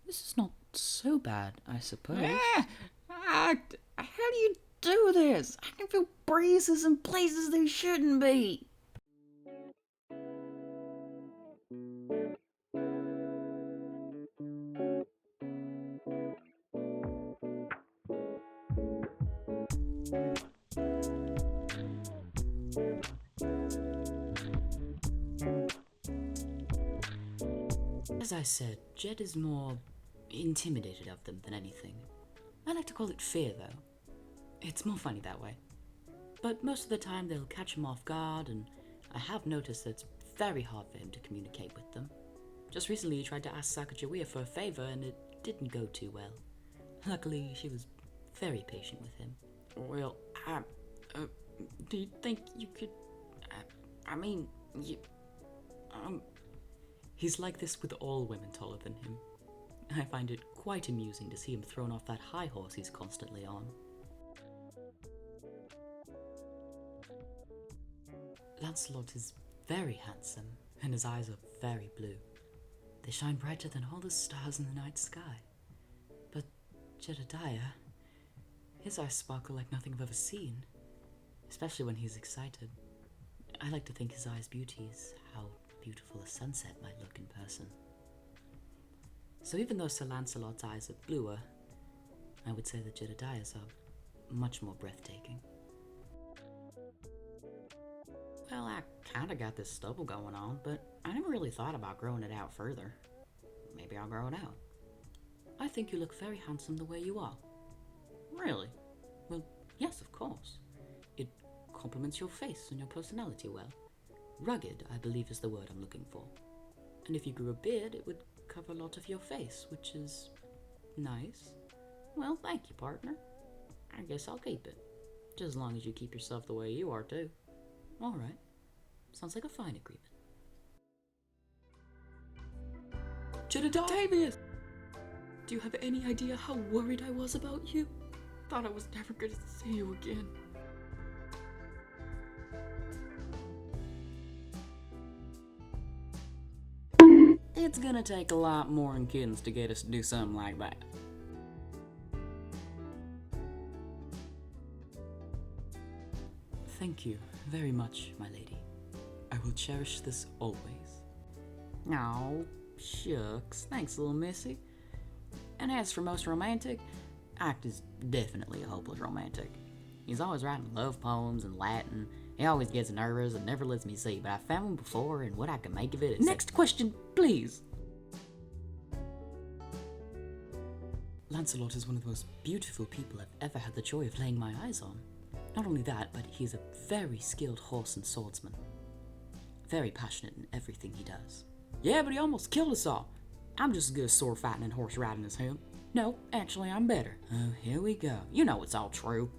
This is not so bad, I suppose. How do you do this? I can feel breezes in places they shouldn't be. As I said, Jed is more intimidated of them than anything. I like to call it fear, though. It's more funny that way. But most of the time they'll catch him off guard, and I have noticed that it's very hard for him to communicate with them. Just recently he tried to ask Sacagawea for a favor, and it didn't go too well. Luckily, she was very patient with him. Well, do you think you could... I mean, you... He's like this with all women taller than him. I find it quite amusing to see him thrown off that high horse he's constantly on. Lancelot is very handsome, and his eyes are very blue. They shine brighter than all the stars in the night sky. But Jedediah, his eyes sparkle like nothing I've ever seen, especially when he's excited. I like to think his eyes' beauty is how beautiful a sunset might look in person. So even though Sir Lancelot's eyes are bluer, I would say that Jedediah's are much more breathtaking. Well, I kinda got this stubble going on, but I never really thought about growing it out further. Maybe I'll grow it out. I think you look very handsome the way you are. Really? Well, yes, of course. It complements your face and your personality well. Rugged, I believe, is the word I'm looking for. And if you grew a beard, it would cover a lot of your face, which is nice. Well, thank you, partner. I guess I'll keep it. Just as long as you keep yourself the way you are, too. All right. Sounds like a fine agreement. Jedediah! Octavius! Do you have any idea how worried I was about you? Thought I was never gonna see you again. It's gonna take a lot more than kittens to get us to do something like that. Thank you very much, my lady. I will cherish this always. Oh, shucks. Thanks, little missy. And as for most romantic, Act is definitely a hopeless romantic. He's always writing love poems in Latin. He always gets nervous and never lets me see, but I found him before, and what I can make of it is... Next question, please! Lancelot is one of the most beautiful people I've ever had the joy of laying my eyes on. Not only that, but he is a very skilled horse and swordsman. Very passionate in everything he does. Yeah, but he almost killed us all. I'm just as good at sword fighting and horse riding as him. No, actually, I'm better. Oh, here we go. You know it's all true.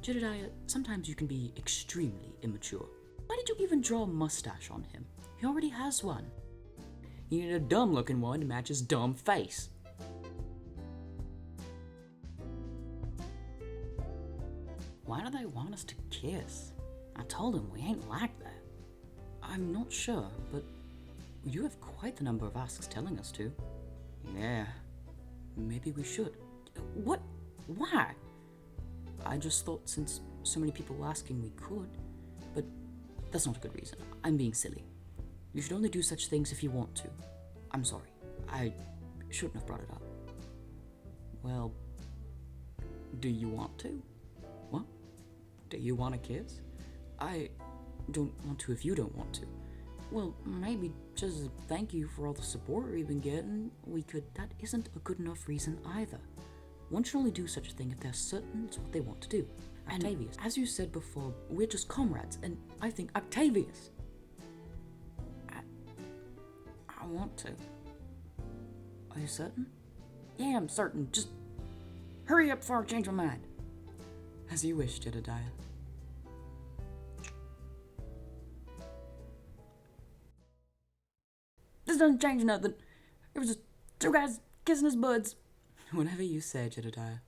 Jedediah, sometimes you can be extremely immature. Why did you even draw a mustache on him? He already has one. You need a dumb-looking one to match his dumb face. Why do they want us to kiss? I told him we ain't like that. I'm not sure, but you have quite the number of asks telling us to. Yeah. Maybe we should. What? Why? I just thought since so many people were asking we could, but that's not a good reason. I'm being silly. You should only do such things if you want to. I'm sorry. I shouldn't have brought it up. Well, do you want to? What? Do you want a kiss? I don't want to if you don't want to. Well, maybe just as a thank you for all the support we've been getting, we could... That isn't a good enough reason either. One should only do such a thing if they're certain it's what they want to do. Octavius. And as you said before, we're just comrades, and I think... Octavius! I want to. Are you certain? Yeah, I'm certain. Just hurry up before I change my mind. As you wish, Jedediah. This doesn't change nothing. It was just two guys kissing his buds. Whatever you say, Jedediah.